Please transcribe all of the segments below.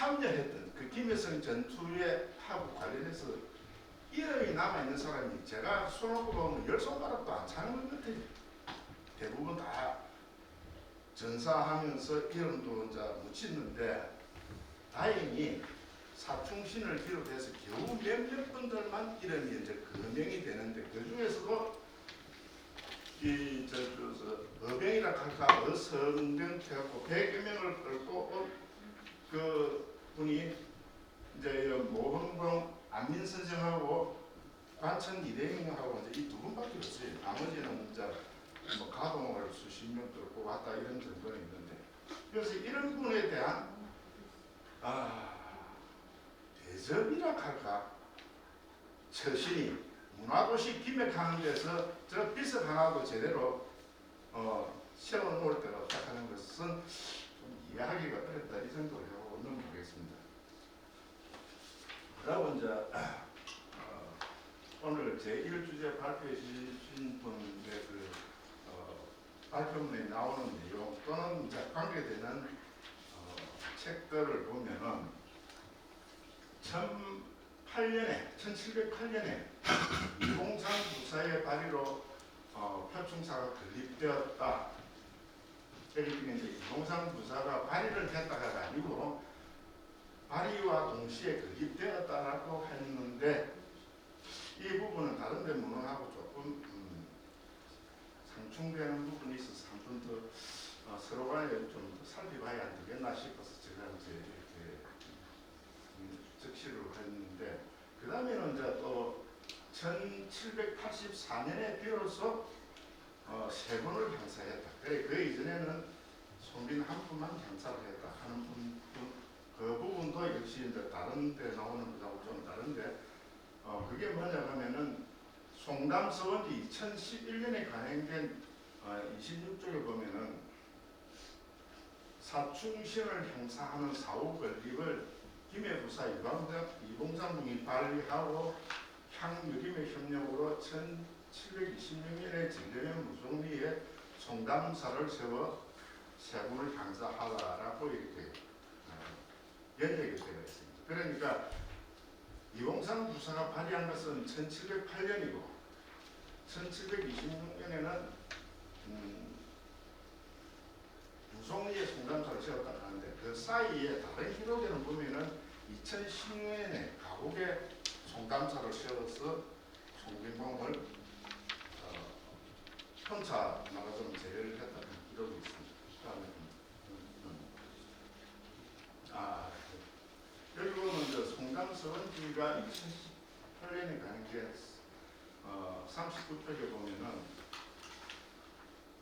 참여했던 그 김일성 전투에 하고 관련해서 이름이 남아있는 사람이 제가 손놓고 보면 10손가락도 안 차는 것 같아요. 대부분 다 전사하면서 이름도 이제 묻히는데 다행히 사충신을 비롯해서 겨우 몇몇 분들만 이름이 이제 거명이 되는데 그 중에서도 이 어병이라 할까 어성병 해갖고 100여 명을 끌고 그 분이 이제 모흥봉 안민 선생하고 관천 이대행하고 이제 이 두 분밖에 없어요. 나머지는 이제 뭐 가동을 수십 명 끌고 왔다 이런 정도는 있는데 그래서 이런 분에 대한 대접이라 할까 처신이 문화도시 기획하는 데서 저 비석 하나도 제대로 세워놓을 때가 없다 하는 것은 좀 이해하기가 어렵다 이 정도로 하고 넘어가겠습니다. 그리고 이제 오늘 제1주제 발표해 주신 분의 그 발표문에 나오는 내용 또는 이제 관계되는 책들을 보면은 1708년에 이공산 부사의 발의로 표충사가 건립되었다. 여기 이제 이공산 부사가 발의를 했다가 아니고 발의와 동시에 건립되었다라고 했는데 이 부분은 다른 데 문헌하고 조금 상충되는 부분이 있어서 한 번 더 서로 간에 좀 더 살펴봐야 안 되겠나 싶어서 제가 이제 이렇게 적시를 했는데 그 다음에는 이제 또 1784년에 비로소 세번을 행사했다. 그래 그 이전에는 손빈 한 분만 행사를 했다 하는 그 부분도 역시 이제 다른 데 나오는 것하고 좀 다른데 그게 뭐냐 하면은 송담서원지 2011년에 간행된 26쪽에 보면은 사충신을 행사하는 사후 건립을 김해부사 이봉장궁이 발의하고 향유림의 협력으로 1726년에 진례면 무송리에 송담사를 세워 세군을 향사하라라고 이렇게 연역이 되어 있습니다. 그러니까 이봉상 부사가 발의한 것은 1708년이고 1726년에는 무송리에 송담사를 세웠다 하는데 그 사이에 다른 기록에는 보면은 2016년에 가곡에 송담사를 세워서 송빈봉을 혼자 나가서 제외를 했다는 기록이 있습니다. 여기 보면 송담서원지가 2018년에 가는 게 39쪽에 보면은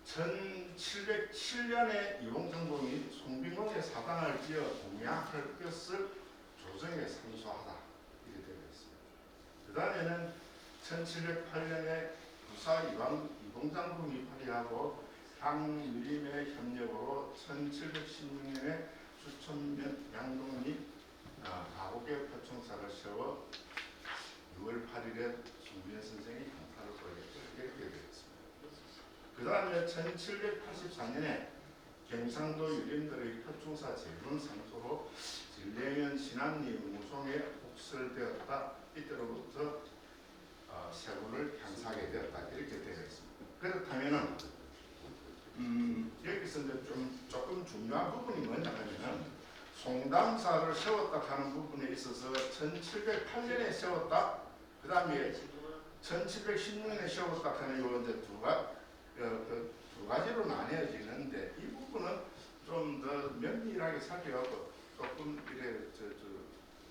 1707년에 이공정봉이 송빈공의 사당을 지어 공양할 것을 조정에 상소하다 이렇게 되어 있습니다. 그 다음에는 1708년에 부사 이공장궁이 발의하고 향유림의 협력으로 1716년에 수천면 양동이 가곡의 표충사를 세워 6월 8일에 송빈 선생이 강사를 벌였다 이렇게 되어 있습니다. 그 다음에 1784년에 경상도 유림들의 표충사 재분 상소로 진례면 신안리 무송에 복설되었다. 이때로부터 세군을 향사하게 되었다. 이렇게 되어 있습니다. 그렇다면은 여기서 이제 조금 중요한 부분이 뭐냐 하면은 송담사를 세웠다 하는 부분에 있어서 1708년에 세웠다. 그 다음에 1716년에 세웠다 하는 요 이제 두 가지로 나뉘어지는데 이 부분은 좀 더 면밀하게 살펴갖고 조금 이래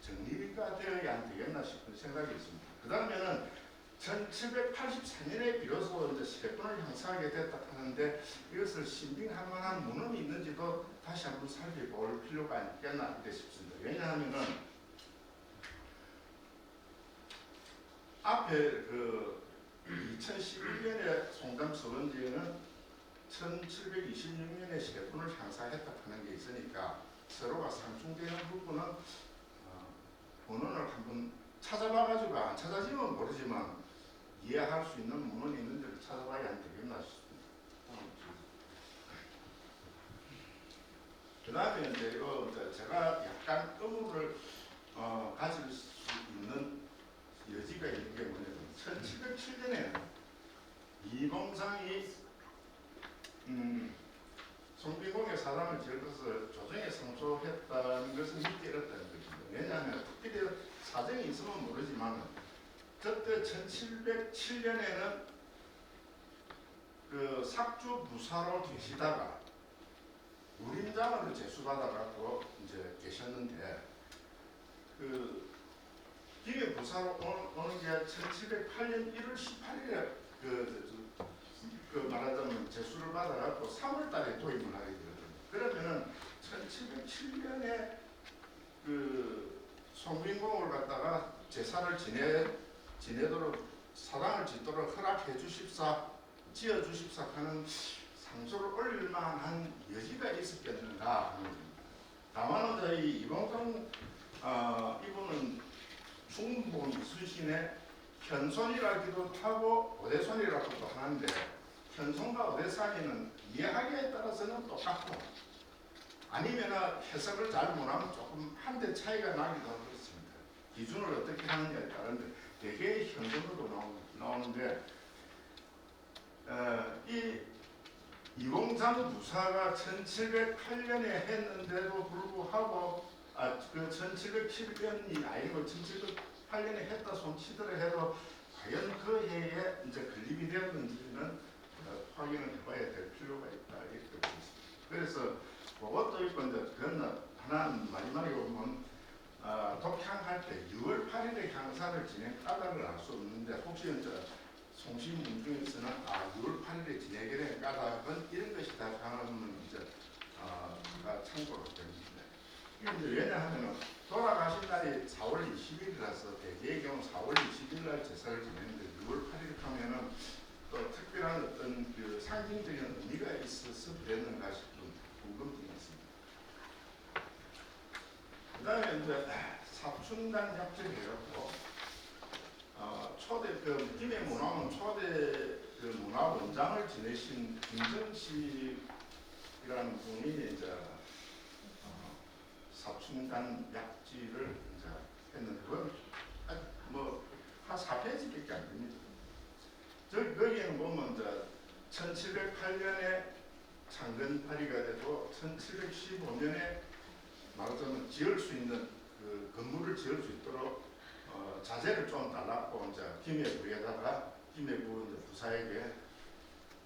정리가 되어야 안 되겠나 싶은 생각이 있습니다. 그 다음에는 1784년에 비로소 이제 세군을 형성하게 됐다 하는데 이것을 신빙할 만한 문헌이 있는지도 다시 한번 살펴볼 필요가 있겠나 싶습니다. 왜냐하면은 앞에 그 2011년에 송담서원지에는 1726년에 세군을 향사했다 하는 게 있으니까 서로가 상충되는 부분은 문헌을 한번 찾아봐가지고 안 찾아지면 모르지만 이해할 수 있는 문헌이 있는지를 찾아봐야 안 되겠나 싶습니다. 그 다음에 이제 이거 이제 제가 약간 의문을 가질 수 있는 여지가 있는 게 뭐냐면 1707년에 이봉상이 송빈공의 사당을 지을 것을 조정에 상소했다는 것은 믿기 어렵다는 것입니다. 왜냐하면 특별히 사정이 있으면 모르지만 그때 1707년에는 그 삭주 부사로 계시다가 우림장으로 제수받아갖고 이제 계셨는데 그 기계 부사로 오는 게 1708년 1월 18일에 그 말하자면 제수를 받아갖고 3월달에 도입을 하게 되거든요. 그러면은 1707년에 그 송빈공을 갖다가 제사를 지내도록 사당을 짓도록 허락해 주십사, 지어 주십사 하는 상소를 올릴 만한 여지가 있었겠는가 하는 겁니다. 다만 저희 이봉상 이분은 충북 이순신의 현손이라기도 하고 오대손이라고도 하는데 현손과 오대산이는 이해하기에 따라서는 똑같고 아니면 해석을 잘 못하면 조금 한대 차이가 나기도 하고 그렇습니다. 기준을 어떻게 하느냐에 따른데 대개 현손으로 나오는데 이 이봉상 부사가 1708년에 했는데도 불구하고 그 1707년이 아니고 1708년에 했다 손치더라 해도 과연 그 해에 이제 건립이 되었는지는 확인을 해봐야 될 필요가 있다 이렇게 보겠습니다. 그래서 그것도 있고 이제 그건 하나는 마지막에 보면 독향할 때 6월 8일에 향사를 진행 까닭을 알 수 없는데 혹시 이제 송신문 중에서는 6월 8일에 진행에 된 까닭은 이런 것이다 하는 이제 참고로 됩니다. 이게 왜냐하면 돌아가신 날이 4월 20일이라서 대개의 경우 4월 20일 날 제사를 지내는데 6월 8일 하면은 또 특별한 어떤 그 상징적인 의미가 있어서 그랬는가 싶은 궁금증이 있습니다. 그 다음에 이제 사춘단 약정이라고 초대 그 김해 문화원 초대 그 문화원장을 지내신 김정식이라는 분이 이제 사춘단 약지를 이제 했는데 그건 뭐한 4페이지밖에 안 됩니다. 거기에는 보면 이제 1708년에 창건파리가 되고 1715년에 말하자면 지을 수 있는 그 건물을 지을 수 있도록 자재를 좀 달라고 이제 김해부에다가 김해부 부사에게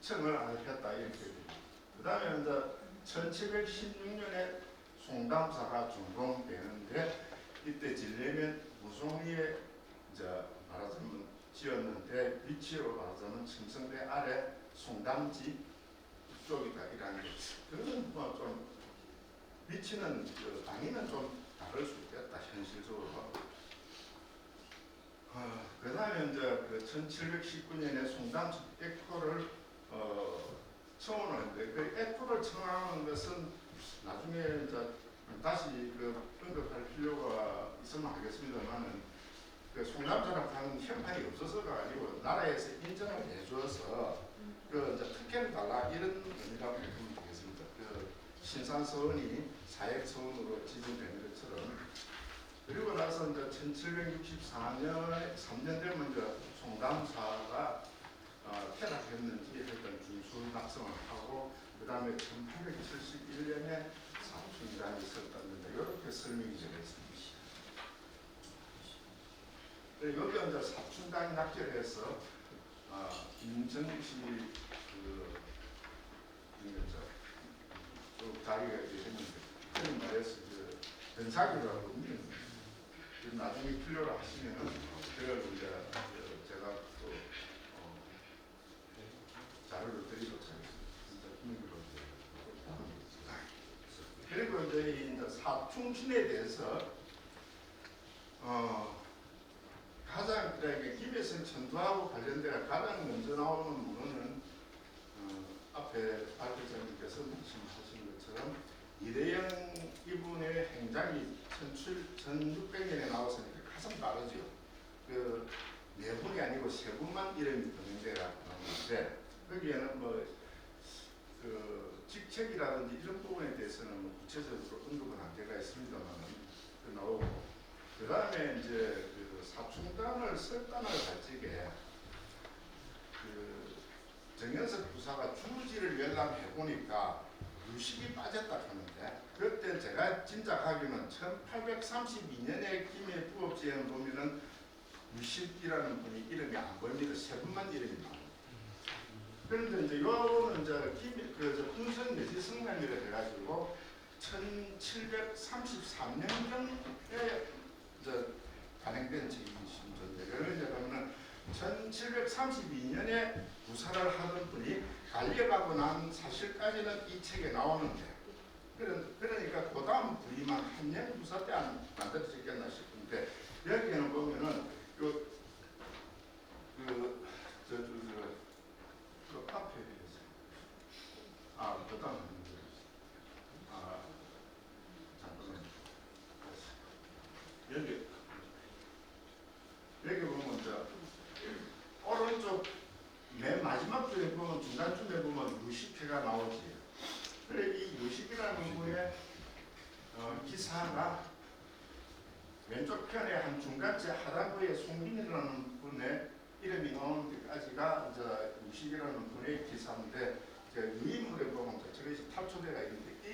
청을 했다 이렇게 됩니다. 그 다음에 이제 1716년에 송담사가 준공되는데 이때 지려면 무송리에 이제 말하자면 지었는데 위치로 말하자면 첨성대 아래 송담지 쪽이다 이라는 게 그건 뭐 좀 위치는 그 당연히 좀 다를 수 있겠다 현실적으로. 그 다음에 이제 그 1719년에 송담 에코를 청원을 했는데 그 에코를 청하는 것은 나중에 이제 다시 그 언급할 필요가 있으면 하겠습니다만은 그 송담사랑 형편이 없어서가 아니고 나라에서 인정을 해줘서 그 이제 특혜를 달라 이런 의미라고 보면 되겠습니다. 그 신산서원이 사액서원으로 지정된 것처럼 그리고 나서 이제 1764년에 3년 되면 이제 송담사가 퇴락했는지 했던 준수 낙성을 하고 그 다음에 1871년에 사춘단이 있었다는데 이렇게 설명이 되어 있습니다. 여기 이제 사춘단 낙절에서 김정식 그 자리가 있는데 그런 말에서 그 변사기라고 나중에 필요로 하시면은 그걸 이제 제가 또 자료를 드리도록 하겠습니다. 그리고 이제 사충신에 대해서 가장 김해성 천도하고 관련되어 가장 먼저 나오는 문헌은 앞에 발표자님께서 말씀하신 것처럼 이대영 이분의 행장이 1600년에 나왔으니까 가장 빠르죠. 그 네 분이 아니고 세 분만 이름이 등재가 나오는데 거기에는 뭐 그 직책이라든지 이런 부분에 대해서는 뭐 구체적으로 언급은 한계가 있습니다만 나오고 그 다음에 이제 그 사충단을 설단을 할 적에 그 정현석 부사가 주지를 열람해 보니까 유식이 빠졌다 하는데 그때 제가 짐작하기는 1832년에 김해 부업지에 보면은 유식이라는 분이 이름이 안 보입니다. 세 분만 이름이 나옵니다. 그런데 이제 요거는 이제 그 풍선 내지 성남이라 해가지고 1733년경에 발행된 책이신데 그걸 이제 보면은 1732년에 구사를 하던 분이 갈려가고 난 사실까지는 이 책에 나오는데 그러니까 그 다음 부임한 한영 구사 때 안 만들어졌겠나 싶은데 여기에는 보면은 그 앞에 그 다음 잠깐만 여기 보면 오른쪽 맨 마지막 줄에 보면 중간쯤에 보면 유식회가 나오지. 그래 이 유식이라는 분의 기사가 왼쪽 편에 한 중간째 하단부에 송빈이라는 분의 이름이 나오는 데까지가 이제 유식이라는 분의 기사인데 유인물에 보면 저것이 탈초대가 있는데 이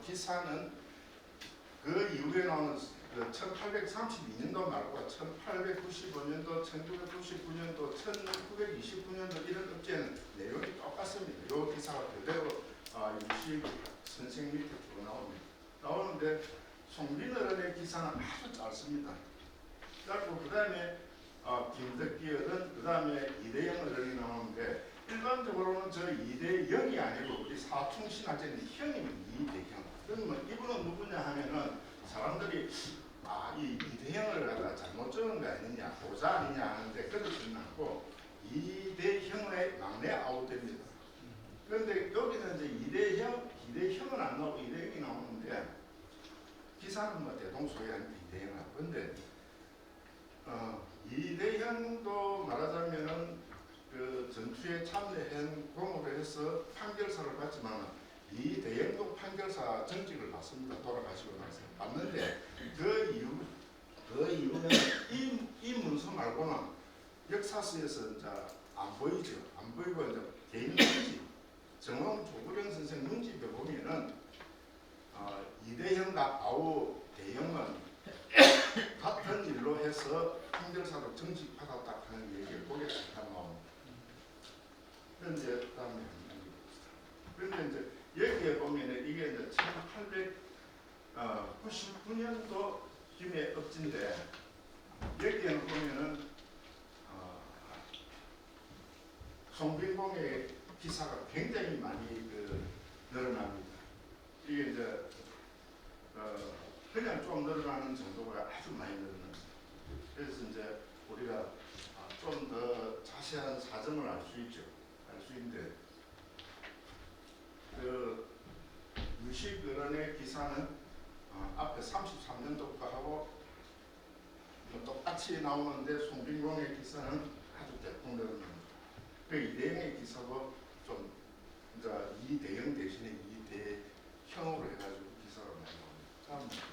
기사는 그 이후에 나오는 그 1832년도 말고 1895년도, 1999년도, 1929년도 이런 업체는 내용이 똑같습니다. 이 기사가 그대로 유식 선생 밑에 쭉 나옵니다. 나오는데 송빈 어른의 기사는 아주 짧습니다. 짧고 그 다음에 김덕기 어른, 그 다음에 이대영 어른이 나오는데 일반적으로는 저 이대영이 아니고 우리 사충신학자는 형입니다. 이대형. 그러면 이분은 누구냐 하면은 사람들이 이 이대형을 갖다 잘못 적은 거 아니냐, 보자 아니냐 하는데 그렇지는 않고 이대형의 막내 아우들입니다. 그런데 여기는 이제 이대형은 안 나오고 이대형이 나오는데 기사는 뭐 대동소이한 이대형하고 근데 이대형도 말하자면은 그 전투에 참여한 공으로 해서 판결사를 받지만 이대형도 판결사 정직을 받습니다. 돌아가시고 나서 받는데 그 이후는 이 문서 말고는 역사서에서 이제 안 보이죠. 안 보이고 이제 개인 문집 정원 조구령 선생 문집에 보면은 이대형과 아우 대형은 같은 일로 해서 판결사로 정직받았다 하는 얘기를 거기에 잠깐 나옵니다. 그런데 다음에 그런데 이제 여기에 보면은 이게 이제 1899년도 김해 업지인데 여기에는 보면은 송빈공의 기사가 굉장히 많이 늘어납니다. 이게 이제 그냥 좀 늘어나는 정도가 아주 많이 늘어납니다. 그래서 이제 우리가 좀 더 자세한 사정을 알 수 있죠. 알 수 있는데 그 유식 어른의 기사는 앞에 33년도 거하고 똑같이 나오는데 송빈공의 기사는 아주 대폭 늘어납니다. 그 이대형의 기사도 좀 이제 이대형 대신에 이대형으로 해가지고 기사가 많이 나옵니다.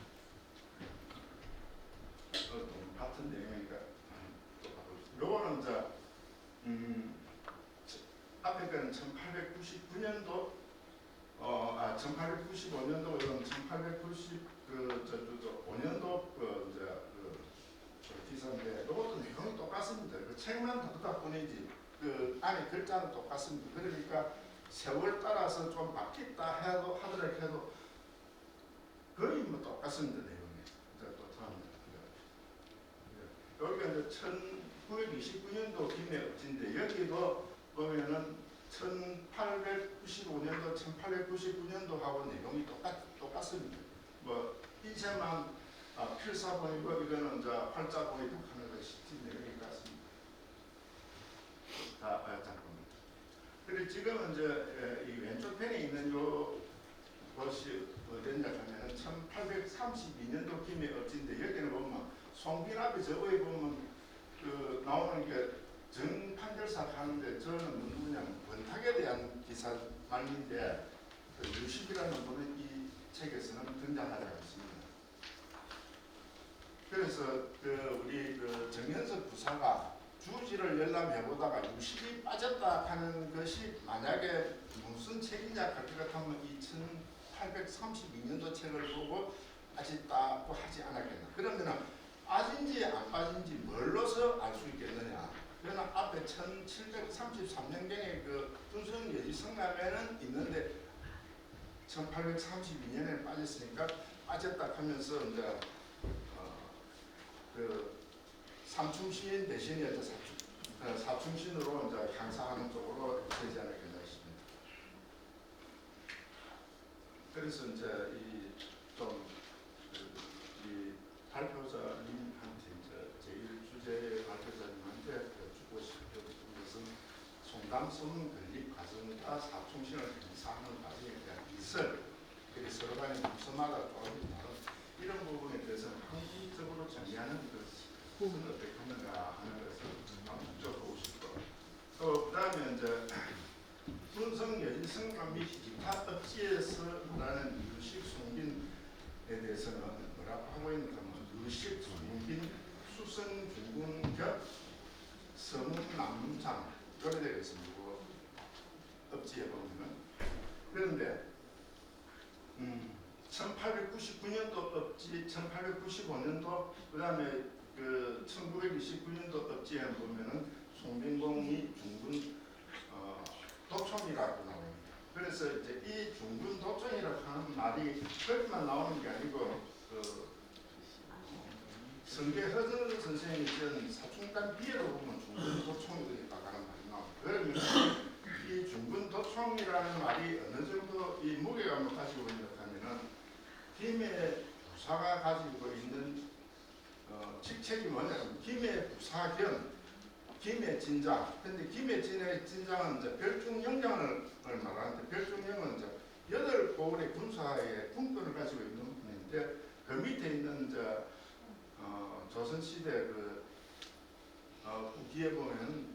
같은 내용이니까 또 가봅시다. 요거는 이제 앞에 거는 1899년도 1895년도 이런 1895년도 기사인데 이것도 내용이 똑같습니다. 그 책만 다르다 뿐이지 그 안에 글자는 똑같습니다. 그러니까 세월 따라서 좀 바뀌었다 하더라도 거의 뭐 똑같습니다. 내용이. 또 다음 여기가 이제 1929년도 김해 업지인데 여기도 보면은 1895년도, 1899년도하고 내용이 똑같습니다. 뭐 이체만 필사본이고 이거는 이제 활자본이고 하는 것이 내용이 같습니다. 잠깐만. 그리고 지금은 이제 이 왼쪽 편에 있는 요 것이 어디냐 하면은 1832년도 김해 업지인데 여기는 보면 송빈 앞에 저거에 보면 나오는 게 정판결사 하는데 저는 누구냐면 번탁에 대한 기사 말인데 그 유식이라는 분은 이 책에서는 등장하지 않습니다. 그래서 그 우리 그 정현석 부사가 주지를 열람해 보다가 유식이 빠졌다 하는 것이 만약에 무슨 책이냐 할 것 같으면 2832년도 책을 보고 빠졌다고 하지 않았겠나. 그러면은 빠진지 안 빠진지 뭘로서 알 수 있겠느냐. 그러나 앞에 1733년경에 그 분성여지 성남에는 있는데 1832년에 빠졌으니까 빠졌다 하면서 이제 그 삼충신 대신에 사충신으로 이제 향상하는 쪽으로 되지 않았겠나 싶습니다. 그래서 이제 이 발표자님한테 이제 제1주제 발표자님한테 주고 싶은 것은 송담선 건립 과정과 사충신을 행사하는 과정에 대한 이설, 그리고 서로 간의 문서마다 조금 다른 이런 부분에 대해서는 항구적으로 정리하는 것은 어떻게 하는가 하는 것을 여쭤보고 싶고, 또 그 다음에 이제 분성여지 성감 및 기타 업지에서라는 유식 송빈에 대해서는 뭐라고 하고 있는가 하면 유식 송빈 수성 중군 겹 서문 남장 이렇게 되어 있습니다. 업지에 보면은. 그런데 1899년도 업지, 1895년도 그 다음에 그 1929년도 업지에 보면은 송빈공이 중군 도청이라고 나옵니다. 그래서 이제 이 중군 도청이라고 하는 말이 거기만 나오는 게 아니고 그 성계허전 선생님이 쓴 사충단 비애로 보면 중군 도청이라고 하는 말이 나옵니다. 그러면 이 중군 도청이라는 말이 어느 정도 이 무게감을 가지고 있는가 하면은 김해 부사가 가지고 있는 직책이 뭐냐면 김해 부사견 김해 진장. 근데 김해 진장은 이제 별중영장을 말하는데 별중영은 이제 8고을의 군사의 군권을 가지고 있는 분인데 그 밑에 있는 이제 조선시대 그 뒤에 보면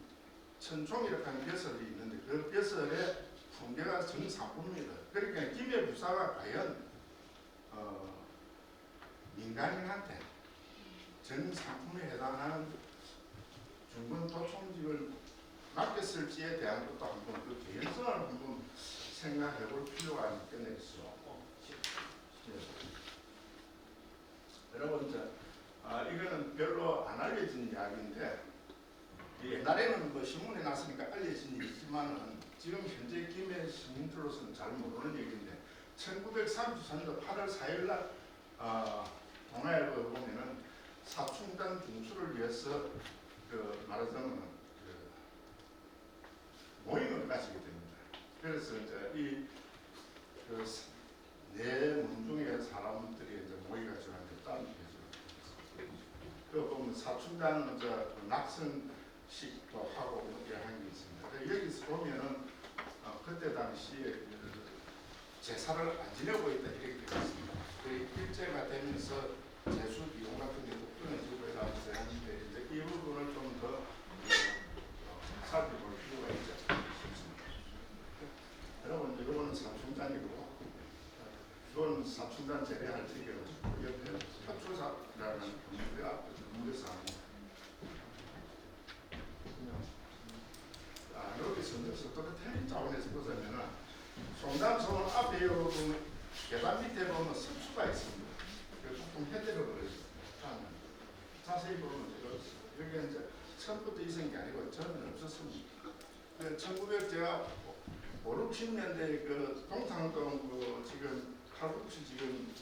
천총이라고 하는 벼슬이 있는데 그 벼슬의 풍계가 정상품입니다. 그러니까 김해 부사가 과연 민간인한테 정상품에 해당하는 중군 도청직을 맡겼을지에 대한 것도 한번 그 개연성을 한번 생각해 볼 필요가 있겠네요. 여러분 이거는 별로 안 알려진 이야기인데 옛날에는 뭐 신문에 났으니까 알려진 일이지만은 지금 현재 김해 시민들로서는 잘 모르는 얘기인데 1934년도 8월 4일 날 동아일보에 보면은 사충단 중수를 위해서 그 말하자면 그 모임을 가지게 됩니다. 그래서 이제 네 문중의 사람들이 이제 모여가지고 다른 계죠. 그 보면 사충단은 낙선식도 하고 뭐 이런 게 있습니다. 여기서 보면은 그때 당시에 그 제사를 안 지내고 있다 이렇게 되어 있습니다. 그 일제가 되면서 제수 비용 같은 게 또 끊어지고 해가지고 하는데 이제 이 부분을 좀 더 살펴볼 필요가 있지 싶습니다. 여러분 이거는 사충단이고 이건 사충단 제외할 적에 옆에 협조사라는 문제 앞에 문제사항입니다. 여기서 어떻게 자원에서 보자면은 송담소원 앞에 보면 계단 밑에 보면 석수가 있습니다. 보통 해대로 그러죠. 자세히 보면 여기 이제 처음부터 있은 게 아니고 전혀 없었습니다. 1900 제가 5, 60년대 그 동창동 그 지금 칼국수 지금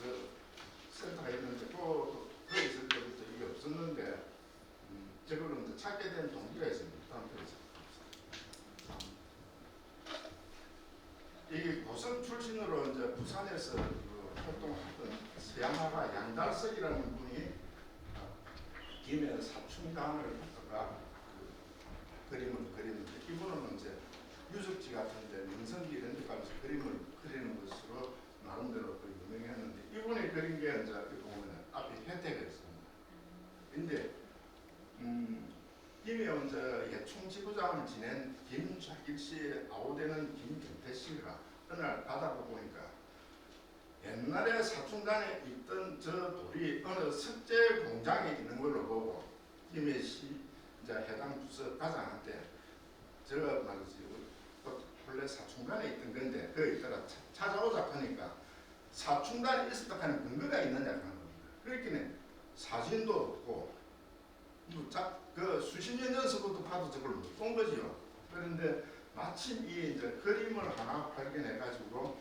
센터가 있는데 그 있을 때부터 이게 없었는데 저거는 이제 찾게 된 동기가 있습니다. 다음 편에서. 이게 고성 출신으로 이제 부산에서 그 활동했던 서양화가 양달석이라는 분이 김해 사충단을 갖다가 그 그림을 그리는데 이분은 이제 유적지 같은데 명성기 이런 데 가면서 그림을 그리는 것으로 나름대로 또 유명했는데 이분이 그린 게 이제 보면 앞에 혜택이 있습니다. 근데 김해 이제 예충지부장을 지낸 김좌길 씨의 아우되는 김경태 씨가 어느 날 바다를 보니까 옛날에 사충단에 있던 저 돌이 어느 석재 공장에 있는 걸로 보고 김해시 이제 해당 부서 과장한테 제가 말이지 원래 사충단에 있던 건데 그 있다가 찾아오자 하니까 사충단에 있었다 하는 근거가 있느냐 하는 겁니다. 그렇기는 사진도 없고 그 수십 년 전서부터 봐도 저걸 못 본 거지요. 그런데 마침 이 이제 그림을 하나 발견해 가지고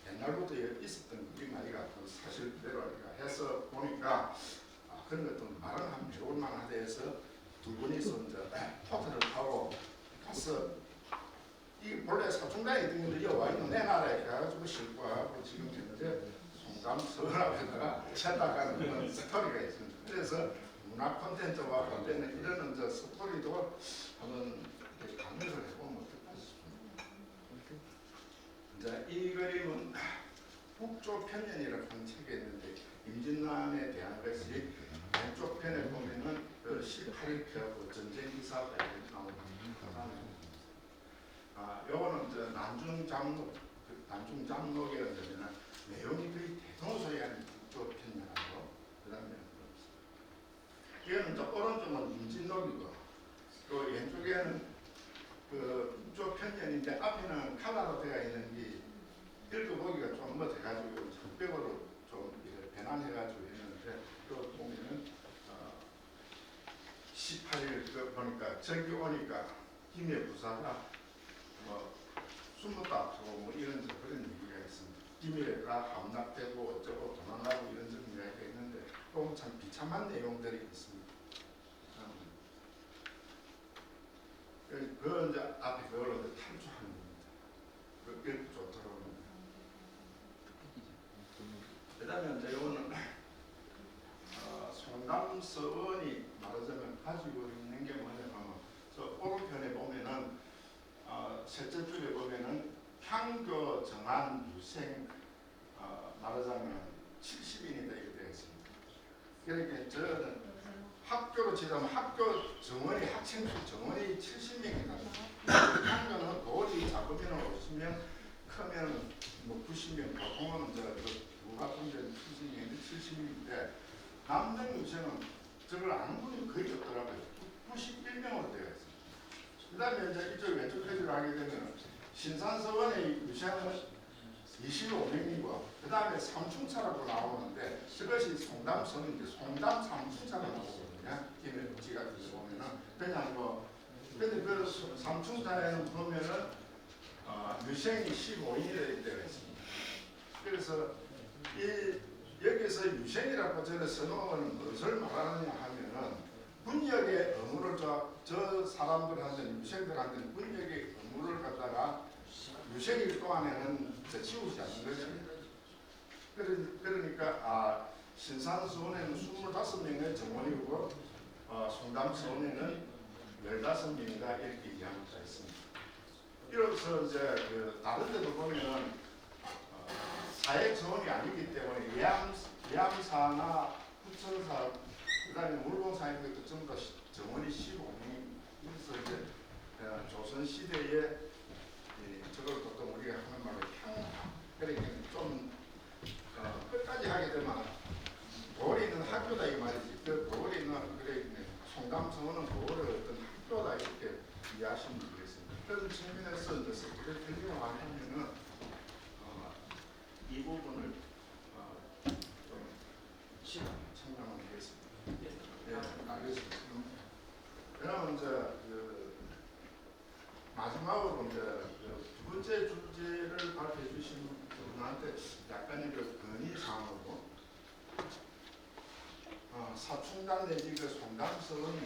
옛날부터 있었던 그림 아이가 사실 그대로 아이가 해서 보니까 그런 것도 말은 하면 좋을 만하다 해서 두 분이서 이제 포트를 타고 가서 이 본래 사충단에 있던 건데 여기 와 있는 내 나라에 가가지고 싣고 와고 지금 현재 송담서랍에다가 찾아가는 그런 스토리가 있습니다. 그래서 문화 콘텐츠와 관련된 이런 이제 스토리도 한번 강의를 해보면 어떨까 싶습니다. 이제 이 그림은 북쪽 편연이라고 하는 책에 있는데 임진왜란에 대한 것이 왼쪽 편에 보면은 그 18일표하고 전쟁 기사가 나옵니다. 요거는 이제 난중장록이라는 데는 내용이 거의 대동소이한 북쪽 편연하고 그다음에 이거는 이제 오른쪽은 임진록이고 또 왼쪽에는 그 북쪽 편연인데 앞에는 칼라로 되어 있는 게 읽어보기가 좀 뭐 돼가지고 흑백으로 좀 변환해가지고 했는데 또 보면은 18일 그 보니까 저기 오니까 김해 부사가 뭐 숨었다 하고 뭐 이런 그런 얘기가 있습니다. 김해가 함락되고 어쩌고 도망가고 이런 이야기가 있는데 또 참 비참한 내용들이 있습니다. 그 이제 앞에 그걸로 탈주하는 겁니다. 그 읽기 좋도록. 그다음에 이제 이거는 송담서원이 말하자면 가지고 있는 게 뭐냐면 저 오른편에 보면은 셋째 줄에 보면은 향교 정한 유생 말하자면 70인이다 이렇게 되어 있습니다. 그러니까 저는 학교로 치자면 학교 정원이 학생수 정원이 70명이다. 향교는 도리 작으면 50명, 크면 뭐 90명, 보통은 누가 보면 70명인데 70명인데 남성 유생은 저걸 아는 분이 거의 없더라고요. 91명으로 되어 있습니다. 그 다음에 이제 이쪽 왼쪽 페이지를 하게 되면 신산서원의 유생은 25명이고 그 다음에 삼충차라고 나오는데 저것이 송담서원인데 송담 삼충차라고 나오거든요. 김해지가 보면은 그냥 뭐 근데 그 삼충차에는 보면은 유생이 15인이 되어 있습니다. 그래서 여기서 유생이라고 저를 써놓은 것을 말하느냐 하면은 군역의 의무를 저 사람들한테는 유생들한테는 군역의 의무를 갖다가 유생일 동안에는 지우지 않는 것입니다. 그러니까 신산수원에는 25명의 정원이고 송담수원에는 15명인가 이렇게 이야기가 있습니다. 이로써 이제 다른 데도 보면은 사회 정원이 아니기 때문에 예암사나 부천사 그다음에 물봉사인들도 전부 다 정원이 15명이 있어서 이제 조선 시대에 저걸 보통 우리가 하는 말로 향 그러니까 좀 끝까지 하게 되면 도리는 학교다 이 말이지. 그 도리는 그래 송담성어는 도리를 어떤 학교다 이렇게 이해하시면 되겠습니다. 그런 측면에서 이제 서술을 틀리고 하면은 이 부분을 좀 참고하면 되겠습니다. 네, 알겠습니다. 그러면 이제 마지막으로 이제 두 번째 주제를 발표해 주신 분한테 약간의 건의사항으로 사충단 내지 송담서원에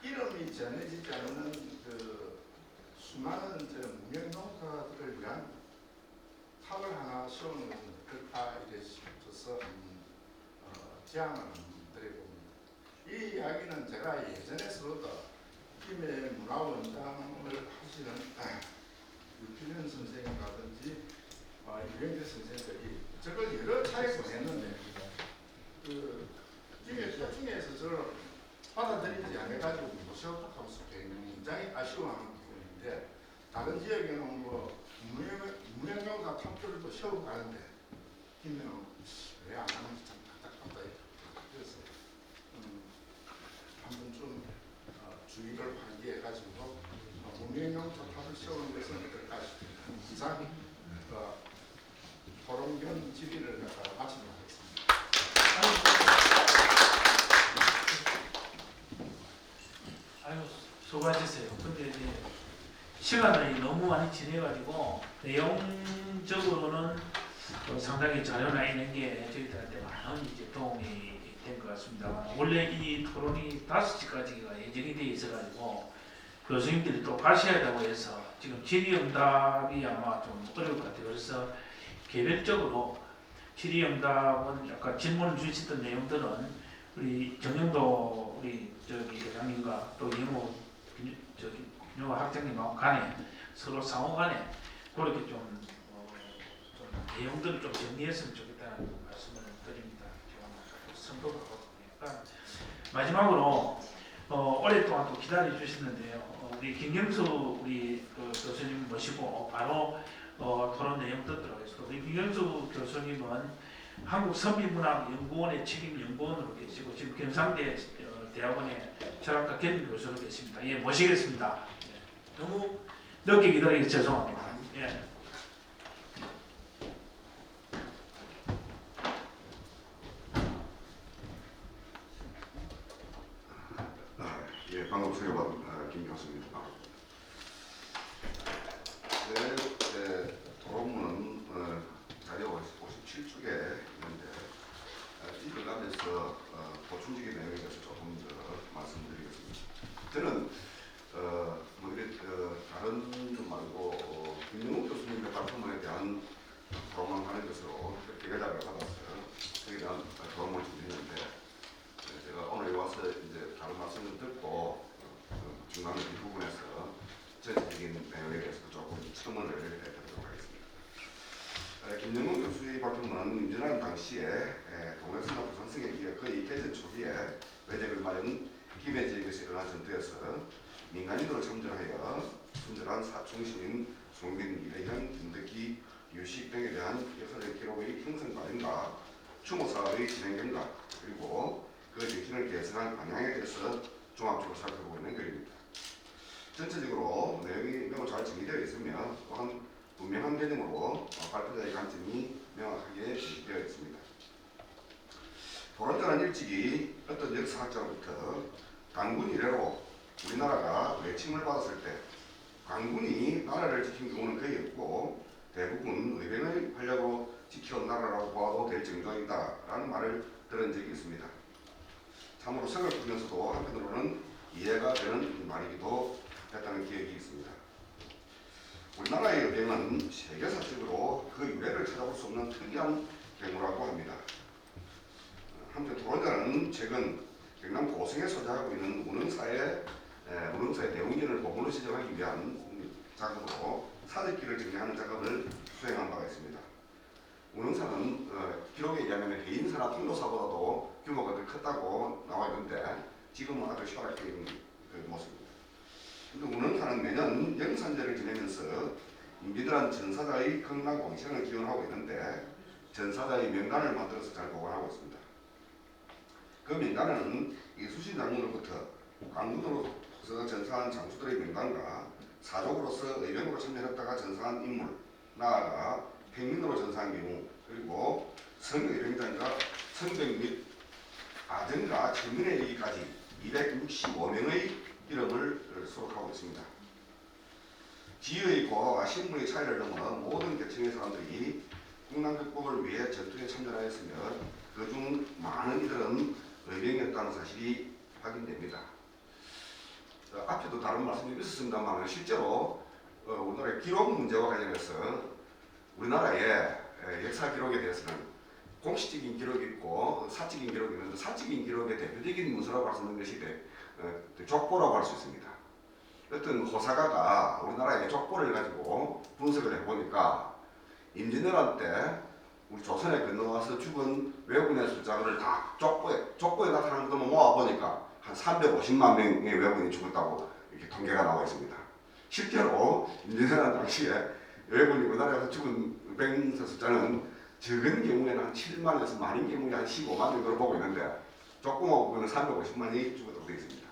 이름이 전해지지 않는 수많은 무명농가들을 위한 탑을 하나 세우는 것은 어떨까 이래 싶어서 제안을 드려봅니다. 이 이야기는 제가 예전에서도 김해 문화원장을 하시는 유필현 선생님이라든지 유영재 선생님들이 저걸 여러 차례 보냈는데 김해 소중에서 저를 받아들이지 않아가지고 모셔하고 굉장히 아쉬워하는 부분인데 다른 지역에는 뭐 무형강사 탐조를 또 세우고 가는데 김명은 왜 안 하는지 참 답답하다. 그래서 한번 좀 주의를 환기해가지고 무형강사 탑을 세우는 것은 어떨까 싶습니다. 이상 토론견 질의를 갖다가 마치도록 하겠습니다. 아유, 수고하셨어요. 근데 이제 시간이 너무 많이 지내가지고 내용적으로는 상당히 자료나 있는 게 저희들한테 많은 이제 도움이 된 것 같습니다. 원래 이 토론이 5시까지가 예정이 되어 있어가지고 교수님들이 또 가셔야 된다고 해서 지금 질의응답이 아마 좀 어려울 것 같아요. 그래서 개별적으로 질의응답은 약간 질문을 주셨던 내용들은 우리 정영도 우리 회장님과 또 영호 학장님하고 간에 서로 상호 간에 그렇게 좀 내용들을 좀 정리했으면 좋겠다는 말씀을 드립니다. 선도하고 그러니까 마지막으로 오랫동안 또 기다려 주셨는데요. 우리 김경수 우리 교수님 모시고 바로 토론 내용 듣도록 하겠습니다. 우리 김경수 교수님은 한국선비문학연구원의 책임 연구원으로 계시고 지금 경상대 대학원의 철학과 겸임 교수로 계십니다. 예, 모시겠습니다. 예. 너무 늦게 기다리기 죄송합니다. 예. 예, 반갑습니다. 김 교수입니다. 제 토론문은 자료 57쪽에 있는데 읽어가면서 보충적인 내용에 대해서 조금 더 말씀드리겠습니다. 저는 다른 좀 말고 김영욱 교수님의 발표문에 대한 토론만 하는 것으로 기회자를 받았어요. 거기에 대한 토론을 준비했는데 제가 오늘 와서 이제 다른 말씀을 듣고 중간에 이 부분에서 전체적인 내용에 대해서 조금 첨언을 해드리도록 하겠습니다. 김영웅 교수의 발표문은 임진왜란 당시에 동해선과 부산성에 의해 거의 개전 초기에 외적을 마련 김해 지역에서 일어난 전투에서 민간인으로 참전하여 순절한 사충시민 송빈, 이래현, 김덕기, 유식 등에 대한 역사적 기록의 형성 과정과 추모사의 진행 경과 그리고 그 정신을 개선한 방향에 대해서 종합적으로 살펴보고 있는 글입니다. 전체적으로 내용이 매우 잘 정리되어 있으며 또한 분명한 개념으로 발표자의 관점이 명확하게 제시되어 있습니다. 토론자는 일찍이 어떤 역사학자로부터 강군 이래로 우리나라가 외침을 받았을 때 강군이 나라를 지킨 경우는 거의 없고 대부분 의병의 활력으로 지켜온 나라라고 봐도 될 정도이다라는 말을 들은 적이 있습니다. 참으로 생각하면서도 한편으로는 이해가 되는 말이기도 했다는 기억이 있습니다. 우리나라의 의병은 세계사적으로 그 유래를 찾아볼 수 없는 특이한 경우라고 합니다. 한편 토론자는 최근 경남 고성에 소재하고 있는 운흥사의 대웅전을 보물로 지정하기 위한 작업으로 사직기를 정리하는 작업을 수행한 바가 있습니다. 운흥사는 기록에 의하면 해인사나 통도사보다도 규모가 더 컸다고 나와 있는데 지금은 아주 희박적인 모습입니다. 근데 운흥사는 매년 영산제를 지내면서 임진왜란 전사자의 건강공생을 기원하고 있는데 전사자의 명단을 만들어서 잘 보관하고 있습니다. 그 명단에는 이수신 장군으로부터 강군으로서 전사한 장수들의 명단과 사족으로서 의병으로 참여했다가 전사한 인물, 나아가 평민으로 전사한 경우, 그리고 성의병장과 성병 및 아전과 청민에 이르기까지 265명의 이름을 수록하고 있습니다. 지위의 고하와 신분의 차이를 넘어 모든 계층의 사람들이 국난 극복을 위해 전투에 참전하였으며 그중 많은 이들은 의병이었다는 사실이 확인됩니다. 앞에도 다른 말씀이 있었습니다만 실제로 우리나라의 기록 문제와 관련해서 우리나라의 역사 기록에 대해서는 공식적인 기록이 있고 사적인 기록이 있는데 사적인 기록의 대표적인 문서라고 할 수 있는 것이 족보라고 할 수 있습니다. 어떤 호사가가 우리나라의 족보를 가지고 분석을 해보니까 임진왜란 때 우리 조선에 건너와서 죽은 외국인의 숫자를 다 족보에 나타나는 것만 모아보니까 한 350만 명의 외국인이 죽었다고 이렇게 통계가 나와 있습니다. 실제로 임진왜란 당시에 왜 보니 우리나라에서 죽은 의병 숫자는 적은 경우에는 한 7만에서 많은 경우에 한 15만 정도로 보고 있는데 조그마한 부분은 350만이 죽었다고 되어 있습니다.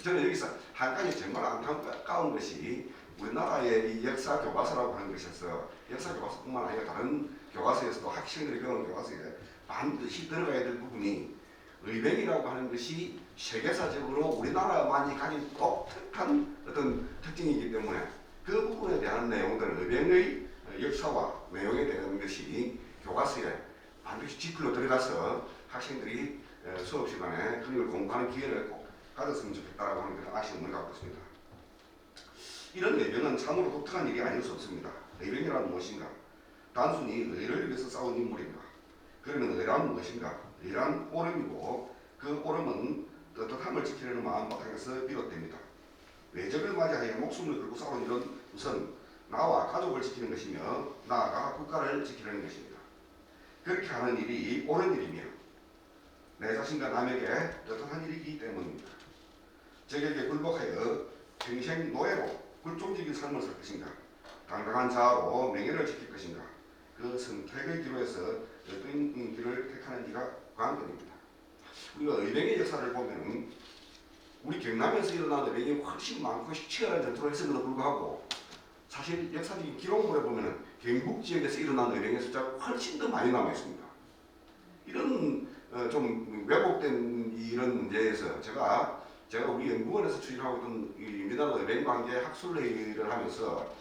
저는 여기서 한 가지 정말 안타까운 것이 우리나라의 이 역사 교과서라고 하는 것에서 역사 교과서뿐만 아니라 다른 교과서에서도 학생들이 배우는 교과서에 반드시 들어가야 될 부분이 의병이라고 하는 것이 세계사적으로 우리나라만이 가진 독특한 어떤 특징이기 때문에 그 부분에 대한 내용들, 의병의 역사와 내용에 대한 것이 교과서에 반드시 짚으로 들어가서 학생들이 수업 시간에 그걸 공부하는 기회를 꼭 가졌으면 좋겠다라고 하는 그런 아쉬움을 갖고 있습니다. 이런 의병은 참으로 독특한 일이 아닐 수 없습니다. 의병이란 무엇인가? 단순히 의를 위해서 싸운 인물인가? 그러면 의란 무엇인가? 의란 오름이고 그 오름은 떳떳함을 지키려는 마음 바탕에서 비롯됩니다. 외적을 맞이하여 목숨을 걸고 싸운 일은 우선 나와 가족을 지키는 것이며 나아가 국가를 지키려는 것입니다. 그렇게 하는 일이 옳은 일이며 내 자신과 남에게 떳떳한 일이기 때문입니다. 적에게 굴복하여 평생 노예로 굴종적인 삶을 살 것인가? 당당한 자아로 명예를 지킬 것인가? 그 선택의 기로에서 어떤 길을 택하는지가 관건입니다. 우리가 의병의 역사를 보면 우리 경남에서 일어난 의병이 훨씬 많고 치열한 전투를 했음에도 불구하고 사실 역사적인 기록물에 보면 경북 지역에서 일어난 의병의 숫자가 훨씬 더 많이 남아 있습니다. 이런 좀 왜곡된 이런 문제에서 제가 우리 연구원에서 추진하고 있던 민주당 의병 관계 학술회의를 하면서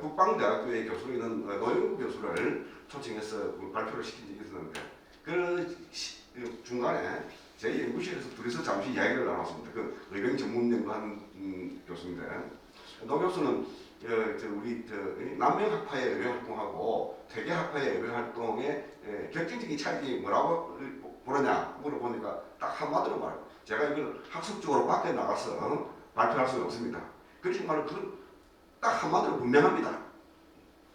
국방대학교의 교수로 있는 노영구 교수를 초청해서 발표를 시킨 적이 있었는데 그 중간에 제 연구실에서 둘이서 잠시 이야기를 나눴습니다. 그 의병 전문 연구하는 교수인데 노 교수는 우리 남명학파의 의병 활동하고 퇴계학파의 의병 활동의 결정적인 차이점이 뭐라고 보느냐 물어보니까 딱 한마디로 말해요. 제가 이걸 학술적으로 밖에 나가서 발표할 수는 없습니다. 그렇지만 딱 한마디로 분명합니다.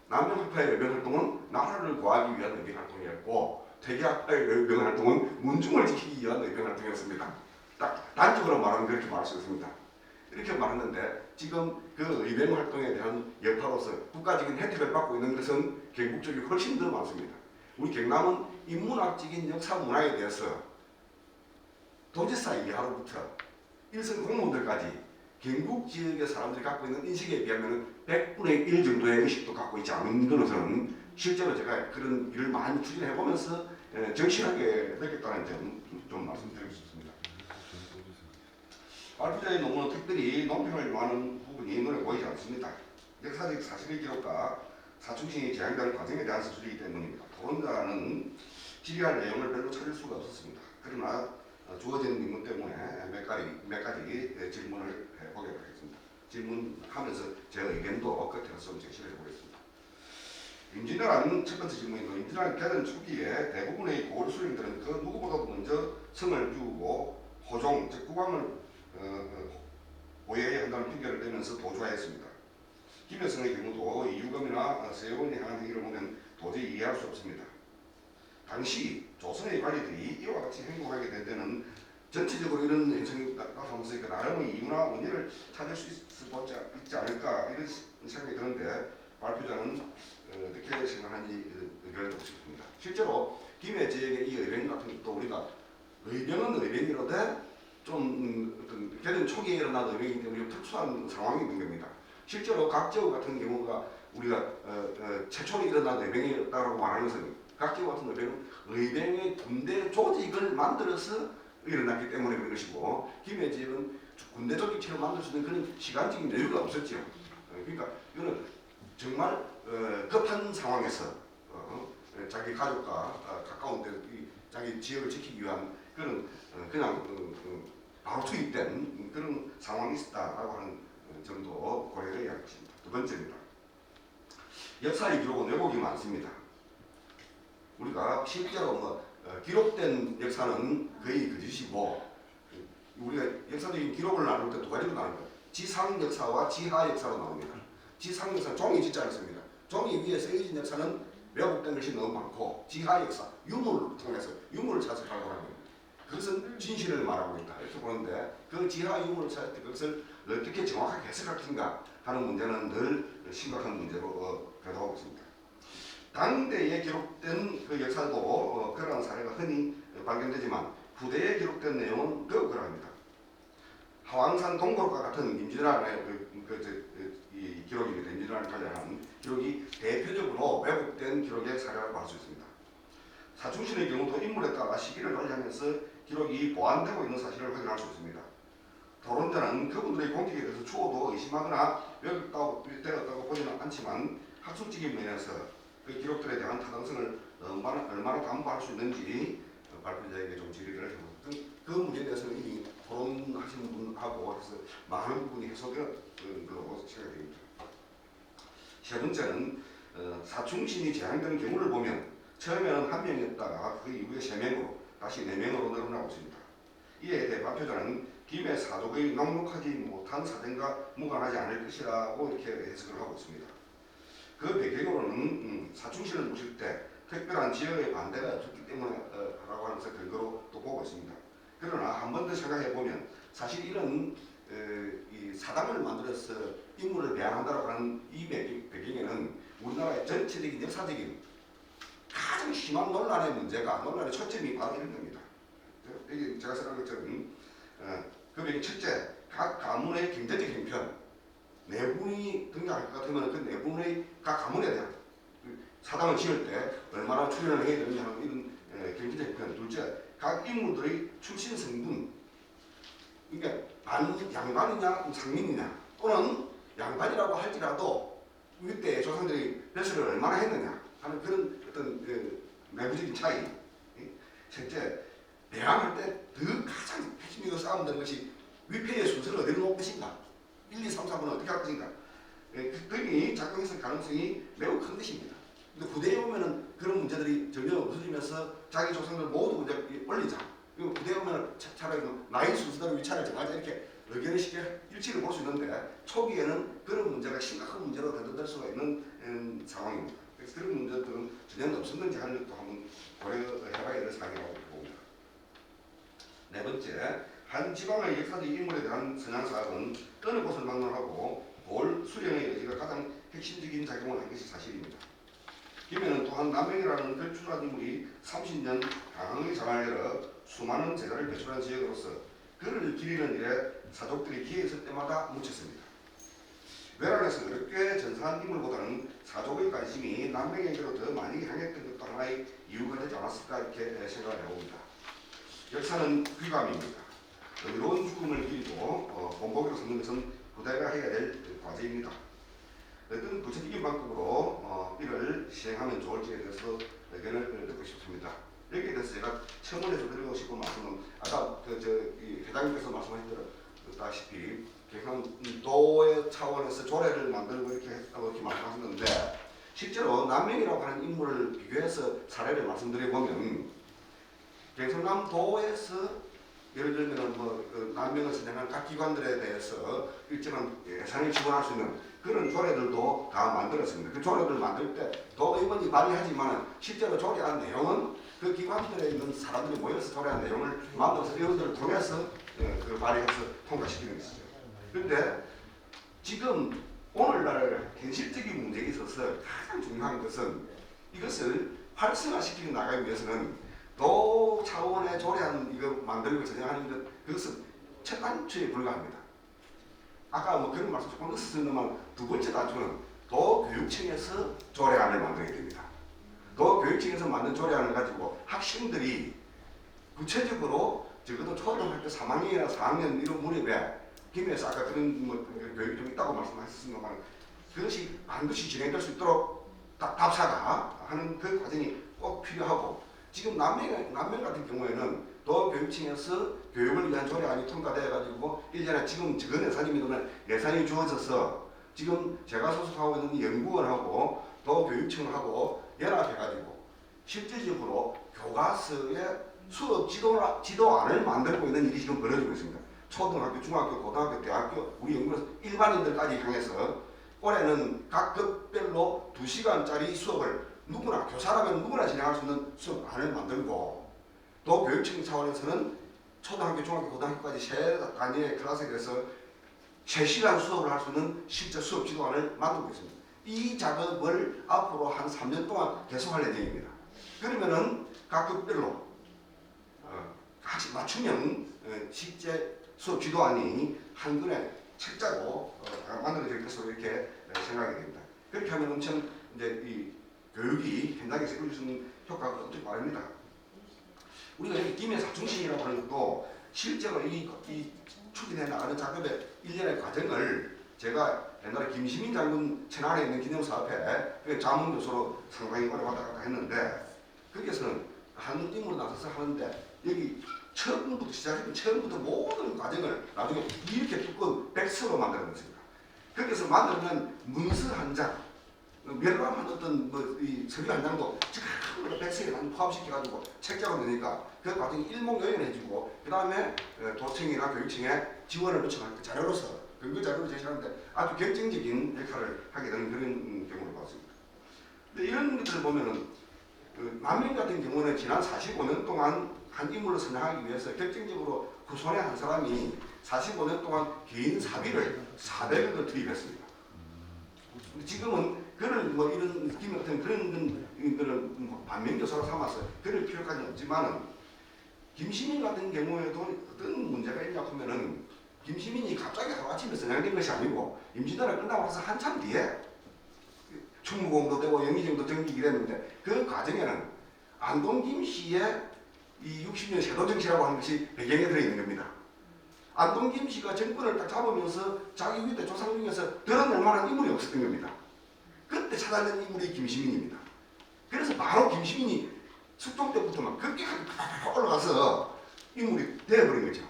남명학파의 의병 활동은 나라를 구하기 위한 의병 활동이었고 퇴계학파의 의병 활동은 문중을 지키기 위한 의병 활동이었습니다. 딱 단적으로 말하면 그렇게 말할 수 있습니다. 이렇게 말했는데 지금 그 의병 활동에 대한 여파로서 국가적인 혜택을 받고 있는 것은 경북 쪽이 훨씬 더 많습니다. 우리 경남은 인문학적인 역사 문화에 대해서 도지사 이하로부터 일선 공무원들까지 경북 지역의 사람들이 갖고 있는 인식에 비하면 100분의 1 정도의 의식도 갖고 있지 않은 것은 실제로 제가 그런 일을 많이 추진해 보면서 정실하게 느꼈다는 점 좀 말씀드리고 싶습니다. 발표자의 논문은 특별히 논평을 요하는 부분이 눈에 보이지 않습니다. 역사적 사실의 기록과 사충신이 제한되는 과정에 대한 서술이기 때문입니다. 토론자는 질의할 내용을 별로 찾을 수가 없었습니다. 그러나 주어진 질문 때문에 몇 가지 질문을 해보도록 하겠습니다. 질문하면서 제 의견도 끝에서 좀 제시를 해보겠습니다. 임진왜란 첫 번째 질문이고 임진왜란 개전 초기에 대부분의 고려 수령들은 그 누구보다도 먼저 성을 비우고 호종, 즉 국왕을 보여야 한다는 핑계를 대면서 도주하였습니다. 김여성의 경우도 이유금이나 세원이 향한 행위를 보면 도저히 이해할 수 없습니다. 당시 조선의 관리들이 이와 같이 행동하게 된 데는 전체적으로 이런 행성이 나타나면서 나름의 이유나 원인을 찾을 수 있지 않을까 이런 생각이 드는데 발표자는 어떻게 생각하는지 의견을 듣고 싶습니다. 실제로 김해 지역의 이 의병 같은 것도 우리가 의병은 의병이로되 좀 어떤 개전 초기에 일어난 의병이기 때문에 특수한 상황이 있는 겁니다. 실제로 각제우 같은 경우가 우리가 최초로 일어난 의병이라고 말하는 것은 각제우 같은 의병은 의병의 군대 조직을 만들어서 일어났기 때문에 그런 것이고 김해 지역은 군대 조직처럼 만들 수 있는 그런 시간적인 여유가 없었죠. 그러니까 이거는 정말 급한 상황에서 자기 가족과 가까운 데 자기 지역을 지키기 위한 그런 그냥 바로 투입된 그런 상황이 있었다라고 하는 점도 고려해야 할 것입니다. 두 번째입니다. 역사의 기록은 왜곡이 많습니다. 우리가 실제로 기록된 역사는 거의 거짓이고 우리가 역사적인 기록을 나눌 때 두 가지로 나눕니다. 지상 역사와 지하 역사로 나옵니다. 지상 역사는 종이 짓지 않습니다. 종이 위에 쓰여진 역사는 왜곡된 것이 너무 많고 지하 역사, 유물을 통해서 유물을 찾아가고 하는 겁니다. 그것은 진실을 말하고 있다 이렇게 보는데 그 지하 유물을 찾을 때 그것을 어떻게 정확하게 해석할 것인가 하는 문제는 늘 심각한 문제로 교도하고 있습니다. 당대에 기록된 그 역사도 그러한 사례가 흔히 발견되지만 후대에 기록된 내용은 매우 그러합니다. 하왕산 동굴과 같은 임진왜란의 이 기록입니다. 임진왜란을 관련한 기록이 대표적으로 왜곡된 기록의 사례라고 할 수 있습니다. 사충신의 경우도 인물에 따라 시기를 관리하면서 기록이 보완되고 있는 사실을 확인할 수 있습니다. 토론자는 그분들의 공직에 대해서 추호도 의심하거나 왜곡되었다고 보지는 않지만 학술적인 면에서 그 기록들에 대한 타당성을 얼마나 담보할 수 있는지 발표자에게 좀 질의를 해보았던 그 문제에 대해서는 이미 토론하시는 분하고 해서 많은 부분이 해소되었던 것으로 생각이 됩니다. 세 번째는 사충신이 제한되는 경우를 보면 처음에는 한 명이었다가 그 이후에 3명으로 다시 4명으로 늘어나고 있습니다. 이에 대해 발표자는 김해 사족의 넉넉하지 못한 사정과 무관하지 않을 것이라고 이렇게 해석을 하고 있습니다. 그 배경으로는 사충신을 모실 때 특별한 지역의 반대가 없었기 때문에 라고 하는 것을 근거로 또 보고 있습니다. 그러나 한 번 더 생각해 보면 사실 이런 이 사당을 만들어서 인물을 배양한다고 하는 이 배경에는 우리나라의 전체적인 역사적인 가장 심한 논란의 초점이 바로 이런 겁니다. 이게 제가 생각한 것처럼 그 배경 첫째, 각 가문의 경제적 형편, 내분이 등장할 것 같으면 그 내분의 각 가문에 대한 사당을 지을 때 얼마나 출연을 해야 되느냐 하는 이런 경제적 형편. 둘째, 각 인물들의 출신 성분, 그러니까 양반이냐 상민이냐 또는 양반이라고 할지라도 그때 조상들이 벼슬을 얼마나 했느냐 하는 그런 어떤 내부적인 차이. 셋째, 배양할 때 더 가장 핵심이고 싸움되는 것이 위패의 순서를 어디로 놓을 것인가, 1, 2, 3, 4번은 어떻게 할 것인가 등이 작용했을 가능성이 매우 큰 것입니다. 근데 후대에 오면은 그런 문제들이 전혀 없어지면서 자기 조상들 모두 이제 올리자. 그리고 후대에 오면은 차라리 나이 순서대로 위치를 정하자 이렇게 의견을 쉽게 일치를 볼 수 있는데 초기에는 그런 문제가 심각한 문제로 대두될 수가 있는 상황입니다. 그래서 그런 문제들은 전혀 없었는지 하는 것도 한번 고려해봐야 될 사항이라고 봅니다. 네 번째, 한 지방의 역사적 인물에 대한 선양 사업은 어느 곳을 막론하고 볼 수령의 의지가 가장 핵심적인 작용을 한 것이 사실입니다. 김해는 또한 남명이라는 별출한 인물이 30년 강하게 장을 열어 수많은 제자를 배출한 지역으로서 그를 기리는 일에 사족들이 기회 있을 때마다 뭉쳤습니다. 외란에서 어렵게 전사한 인물보다는 사족의 관심이 남명에게로 더 많이 향했던 것도 하나의 이유가 되지 않았을까 이렇게 생각을 해봅니다. 역사는 귀감입니다. 의로운 죽음을 기리고 본보기로 삼는 것은 부대가 해야 될 과제입니다. 어떤 구체적인 방법으로 이를 시행하면 좋을지에 대해서 의견을 듣고 싶습니다. 여기에 대해서 제가 첨언해서 드리고 싶은 말씀은 아까 이 회장님께서 말씀하셨다시피 경상도의 차원에서 조례를 만들고 이렇게 했다고 이렇게 말씀하셨는데 실제로 남명이라고 하는 인물을 비교해서 사례를 말씀드려보면 경상남도에서 예를 들면 남명을 선정한 각 기관들에 대해서 일정한 예산을 지원할 수 있는 그런 조례들도 다 만들었습니다. 그 조례를 만들 때 도 의원이 발의하지만 실제로 조례한 내용은 그 기관들에 있는 사람들이 모여서 조례한 내용을 만들어서 의원들을 통해서 그 발의해서 통과시키는 것이죠. 그런데 지금 오늘날 현실적인 문제에 있어서 가장 중요한 것은 이것을 활성화시키고 나가기 위해서는 도 차원의 조례안 이거 만들고 전쟁하는 것 그것은 첫 단추에 불과합니다. 아까 그런 말씀 조금 있었습니다만 두 번째 단추는 도 교육청에서 조례안을 만들어야 됩니다. 도 교육청에서 만든 조례안을 가지고 학생들이 구체적으로 적어도 초등학교 3학년이나 4학년 이런 무렵에 김해에서 아까 그런 교육이 좀 있다고 말씀하셨습니다만 그것이 반드시 진행될 수 있도록 답사가 하는 그 과정이 꼭 필요하고 지금 남명 같은 경우에는 도 교육청에서 교육을 위한 조례안이 통과되어가지고 1년에 지금 적은 예산입니다만 예산이 주어져서 지금 제가 소속하고 있는 연구원하고 도 교육청하고 연합해가지고 실질적으로 교과서에 수업 지도안을 만들고 있는 일이 지금 벌어지고 있습니다. 초등학교, 중학교, 고등학교, 대학교 우리 연구원에서 일반인들까지 향해서 올해는 각 급별로 2시간짜리 수업을 누구나 교사라면 누구나 진행할 수 있는 수업안을 만들고 또 교육청 차원에서는 초등학교, 중학교, 고등학교까지 세 단위의 클래스에 대해서 3시간 수업을 할 수 있는 실제 수업 지도안을 만들고 있습니다. 이 작업을 앞으로 한 3년 동안 계속할 예정입니다. 그러면은 각 급별로 같이 맞춤형 실제 수업 지도안이 한 권의 책자로 만들어질 것으로 이렇게 생각이 됩니다. 그렇게 하면 엄청 이제 이 교육이 현장에서 이룰 수 있는 효과가 엄청 빠릅니다. 우리가 여기 김해 사충신이라고 하는 것도 실제로 이 추진해 나가는 작업의 일련의 과정을 제가 옛날에 김시민 장군 천안에 있는 기념사업회 자문교수로 상당히 오래 왔다 갔다 했는데 거기에서는 한 팀으로 나서서 하는데 여기 처음부터 시작했던 처음부터 모든 과정을 나중에 이렇게 두꺼운 백서로 만들어냈습니다. 거기서 만들면 문서 한 장, 멸감한 어떤 이 서류 한 장도 전부 백서에 포함시켜가지고 책자로 내니까 그 과정이 일목요연해지고 그 다음에 도청이나 교육청에 지원을 요청할 때 자료로서 근거 자료를 제시하는데 아주 결정적인 역할을 하게 되는 그런 경우를 봤습니다. 근데 이런 것들을 보면은 남민 같은 경우는 지난 45년 동안 한 인물을 선정하기 위해서 결정적으로 후손의 한 사람이 45년 동안 개인 사비를 400억을 투입했습니다. 지금은 그를 이런 김 같은 그런 거를 반면교사로 삼아서 그럴 필요까지는 없지만은 김시민 같은 경우에도 어떤 문제가 있냐 하면은 김시민이 갑자기 하루아침에 선양된 것이 아니고 임진왜란 끝나고 나서 한참 뒤에 충무공도 되고 영의정도 정직이 됐는데 그 과정에는 안동 김씨의 이 60년 세도정치라고 하는 것이 배경에 들어있는 겁니다. 안동 김씨가 정권을 딱 잡으면서 자기 위대 조상 중에서 드러낼 만한 인물이 없었던 겁니다. 그때 찾아낸 인물이 김시민입니다. 그래서 바로 김시민이 숙종 때부터 막 급격하게 올라가서 인물이 되어버린 거죠.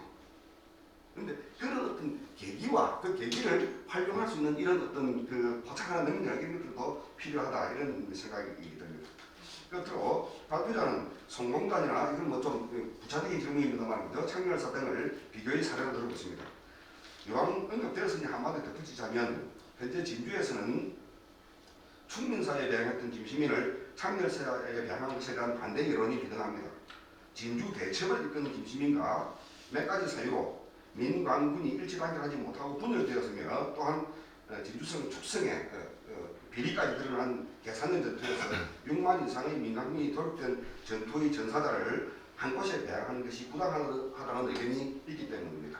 그런데 그런 어떤 계기와 그 계기를 활용할 수 있는 이런 어떤 그 포착하는 능력 이런 것들도 필요하다 이런 생각이 듭니다. 끝으로 발표자는 성공단이나 이건 뭐 좀 부차적인 질문입니다만 창렬사 등을 비교의 사례로 들고 있습니다. 이왕 언급되었으니 한마디 덧붙이자면 현재 진주에서는 충민사에 배양했던 김시민을 창렬사에 배양한 것에 대한 반대 여론이 비등합니다. 진주 대첩을 이끄는 김시민과 몇 가지 사유로 민관군이 일치단결하지 못하고 분열되었으며 또한 진주성 축성에 비리까지 드러난 계산된 전투에서 6만 이상의 민간군이 돌입된 전투의 전사자를 한 곳에 배양하는 것이 부당하다는 의견이 있기 때문입니다.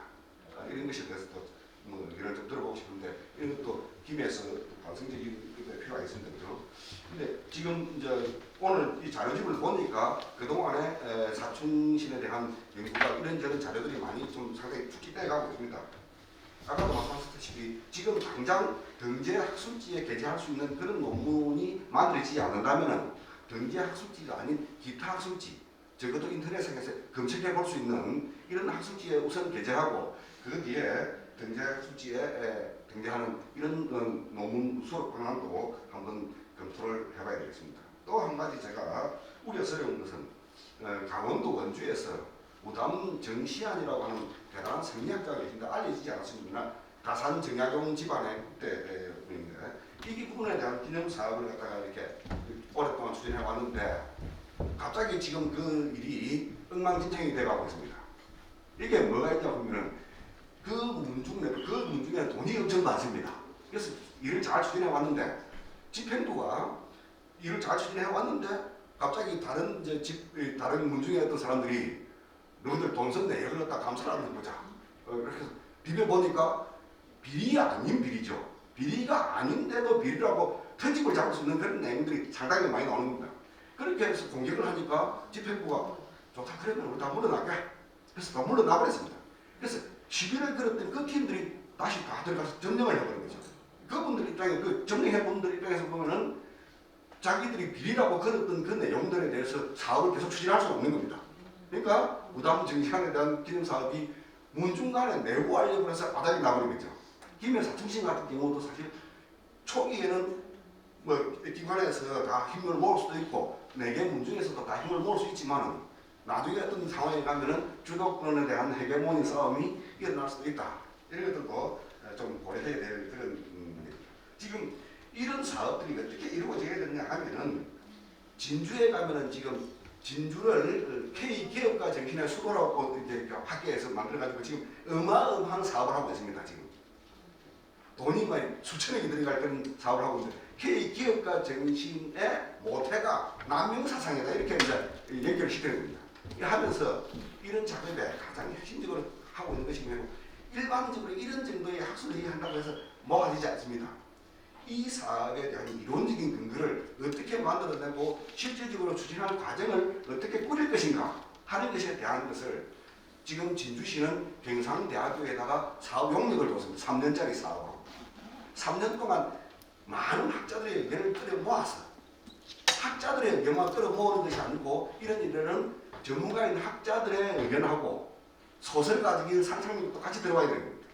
이런 것에 대해서 또 뭐 의견을 좀 들어보고 싶은데 이런 것도 김해에서 반성적인 필요가 있습니다. 그죠? 근데 지금 이제 오늘 이 자료집을 보니까 그동안에 사춘신에 대한 연구가 이런저런 자료들이 많이 좀 상당히 축집돼 가고 있습니다. 아까도 말씀하셨다시피 지금 당장 등재학술지에 게재할 수 있는 그런 논문이 만들어지지 않는다면 등재학술지가 아닌 기타 학술지, 적어도 인터넷상에서 검색해 볼 수 있는 이런 학술지에 우선 게재하고 그 뒤에 등재학술지에 등재하는 이런 논문 수업 방안도 한번 검토를 해봐야 되겠습니다. 또 한 가지 제가 우려스러운 것은 강원도 원주에서 우담 정시안이라고 하는 대단한 생리학자가 계신데 알려지지 않았습니다. 가산 정약용 집안의 분인데 이 부분에 대한 기념 사업을 갖다가 이렇게 오랫동안 추진해 왔는데 갑자기 지금 그 일이 엉망진창이 돼가고 있습니다. 이게 뭐가 있냐 보면은 그 문중에 돈이 엄청 많습니다. 그래서 일을 잘 추진해 왔는데 집행부가 일을 잘 추진해 왔는데 갑자기 다른 문중의 어떤 사람들이 너희들 돈 썼네 이걸 갖다 감사를 하는 거자. 그렇게 해서 비벼보니까 비리 아닌 비리죠. 비리가 아닌데도 비리라고 편집을 잡을 수 있는 그런 내용들이 상당히 많이 나오는 겁니다. 그렇게 해서 공격을 하니까 집행부가 좋다 그러면 우리 다 물러나게. 그래서 다 물러나버렸습니다. 그래서 시비를 걸었던 그 팀들이 다시 다 들어가서 점령을 해버린 거죠. 그분들 입장에 그 점령해 분들 입장에서 보면은 자기들이 비리라고 걸었던 그 내용들에 대해서 사업을 계속 추진할 수 없는 겁니다. 그러니까 우담 정시안에 대한 기념 사업이 문중간에 내부하려고 해서 바닥이 나버린 거죠. 김해 사충신 같은 경우도 사실 초기에는 뭐 기관에서 다 힘을 모을 수도 있고 내개 문중에서도 다 힘을 모을 수 있지만 나중에 어떤 상황에 가면은 주도권에 대한 헤게모니 싸움이 일어날 수도 있다. 이런 것들도 좀 고려해야 될 그런 문제입니다. 지금 이런 사업들이 어떻게 이루어져야 되느냐 하면은 진주에 가면은 지금 진주를 K기업가 정신의 수도라고 이제 학계에서 만들어가지고 지금 어마어마한 사업을 하고 있습니다. 지금 돈이 많이 수천억이 들어갈 그런 사업을 하고 있는데 K 기업가 정신의 모태가 남명사상이다 이렇게 이제 연결을 시키는 겁니다. 하면서 이런 작업에 가장 핵심적으로 하고 있는 것이 뭐냐면 일반적으로 이런 정도의 학술을 얘기한다고 해서 뭐가 되지 않습니다. 이 사업에 대한 이론적인 근거를 어떻게 만들어내고 실질적으로 추진할 과정을 어떻게 꾸릴 것인가 하는 것에 대한 것을 지금 진주시는 경상대학교에다가 사업 용역을 뒀습니다. 3년짜리 사업으로. 3년 동안 많은 학자들의 의견을 끌어 모아서 학자들의 의견만 끌어 모으는 것이 아니고 이런 일에는 전문가인 학자들의 의견하고 소설 가지고 상상력도 같이 들어와야 되는 겁니다.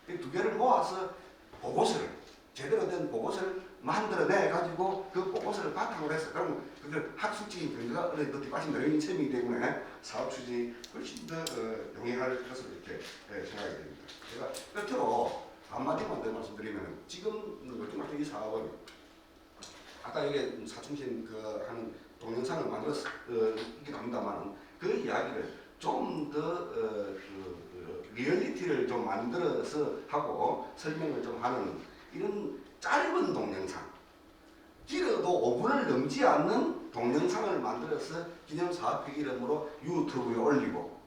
이 두 개를 모아서 보고서를 제대로 된 보고서를 만들어내 가지고 그 보고서를 바탕으로 해서 그러면 그 학술적인 근거가 어느 정도 뒷받침 되는 셈이기 때문에 사업 추진이 훨씬 더 용이할 것으로 이렇게 생각이 됩니다. 제가 끝으로 한마디만 더 말씀드리면 지금 멀쩡한 이 사업은 아까 여기 사충신 그 한 동영상을 만들어서 있긴 합니다만 그 이야기를 좀 더 리얼리티를 좀 만들어서 하고 설명을 좀 하는 이런 짧은 동영상 길어도 5분을 넘지 않는 동영상을 만들어서 기념사업회 이름으로 유튜브에 올리고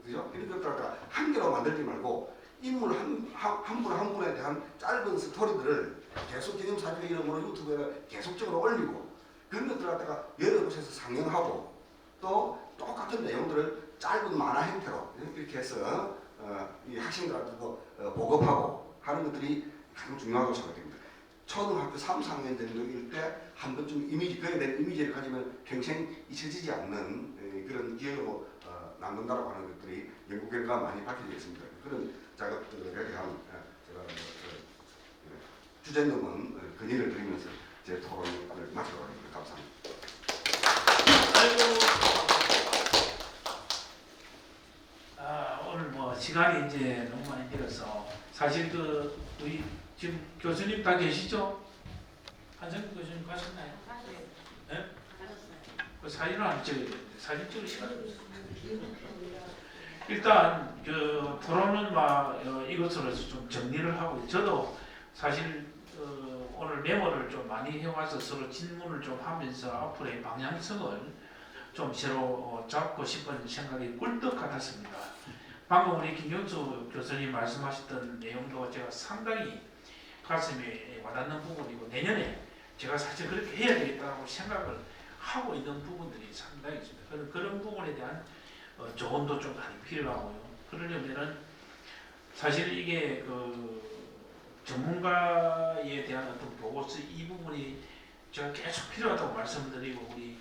그죠? 이런 것들 한 개로 만들지 말고 인물 한 분 한 분에 대한 짧은 스토리들을 계속 기념사업회 이름으로 유튜브에 계속적으로 올리고 그런 것들을 갖다가 여러 곳에서 상영하고 또 똑같은 내용들을 짧은 만화 형태로 이렇게 해서 이 학생들한테 보급하고 하는 것들이 가장 중요하다고 생각됩니다. 초등학교 3, 4학년 정도일 때 한 번쯤 이미지, 그에 대한 이미지를 가지면 평생 잊혀지지 않는 그런 기억으로 남는다고 하는 것들이 연구 결과가 많이 밝혀져 있습니다. 그런 작업들에 대한 제가 주제넘은 건의를 드리면서 제 토론을 마치도록 하겠습니다. 감사합니다. 오늘 뭐 시간이 이제 너무 많이 들어서 사실 그 우리 지금 교수님 다 계시죠? 한성규 교수님 가셨나요? 네? 그 사진을 안 찍어야 되는데 사진 찍을 시간이 없어요. 일단 그 토론은 막 이것으로 해서 좀 정리를 하고 저도 사실 오늘 메모를 좀 많이 해와서 서로 질문을 좀 하면서 앞으로의 방향성을 좀 새로 잡고 싶은 생각이 꿀떡 같았습니다. 방금 우리 김경수 교수님 말씀하셨던 내용도 제가 상당히 가슴에 와닿는 부분이고 내년에 제가 사실 그렇게 해야 되겠다고 생각을 하고 있는 부분들이 상당히 있습니다. 그런 부분에 대한 조언도 좀 많이 필요하고요. 그러려면은 사실 이게 그 전문가에 대한 어떤 보고서 이 부분이 제가 계속 필요하다고 말씀드리고 우리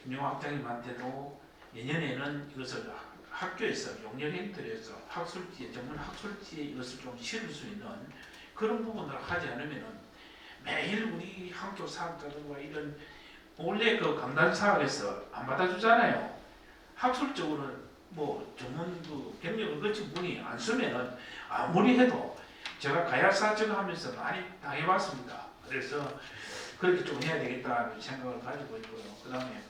김영호 학장님한테도 내년에는 이것을 학교에서 용역행들에서 학술지에 전문 학술지에 이것을 좀 실을 수 있는 그런 부분을 하지 않으면은 매일 우리 학교 사업자들과 이런 원래 그 강단 사업에서 안 받아주잖아요. 학술적으로는 뭐 전문 그 경력을 거친 분이 안 쓰면은 아무리 해도 제가 가야사적 하면서 많이 당해봤습니다. 그래서 그렇게 좀 해야 되겠다는 생각을 가지고 있고요. 그 다음에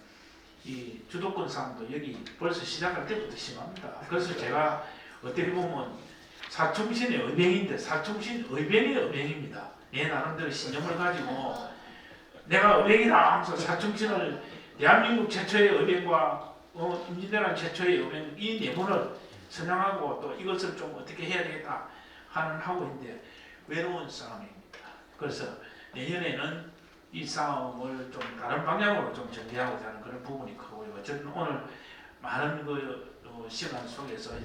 이 주도권 싸움도 여기 벌써 시작할 때부터 심합니다. 그래서 제가 어떻게 보면 사충신의 의병인데 사충신 의병의 의병입니다. 내 나름대로 신념을 가지고 내가 의병이다 하면서 사충신을 대한민국 최초의 의병과 임진왜란 최초의 의병 이 내분을 선양하고 또 이것을 좀 어떻게 해야 되겠다 하고 있는데 외로운 싸움입니다. 그래서 내년에는 이 싸움을 좀 다른 방향으로 좀 전개하고자 하는 그런 부분이 크고요. 어쨌든 오늘 많은 그 시간 속에서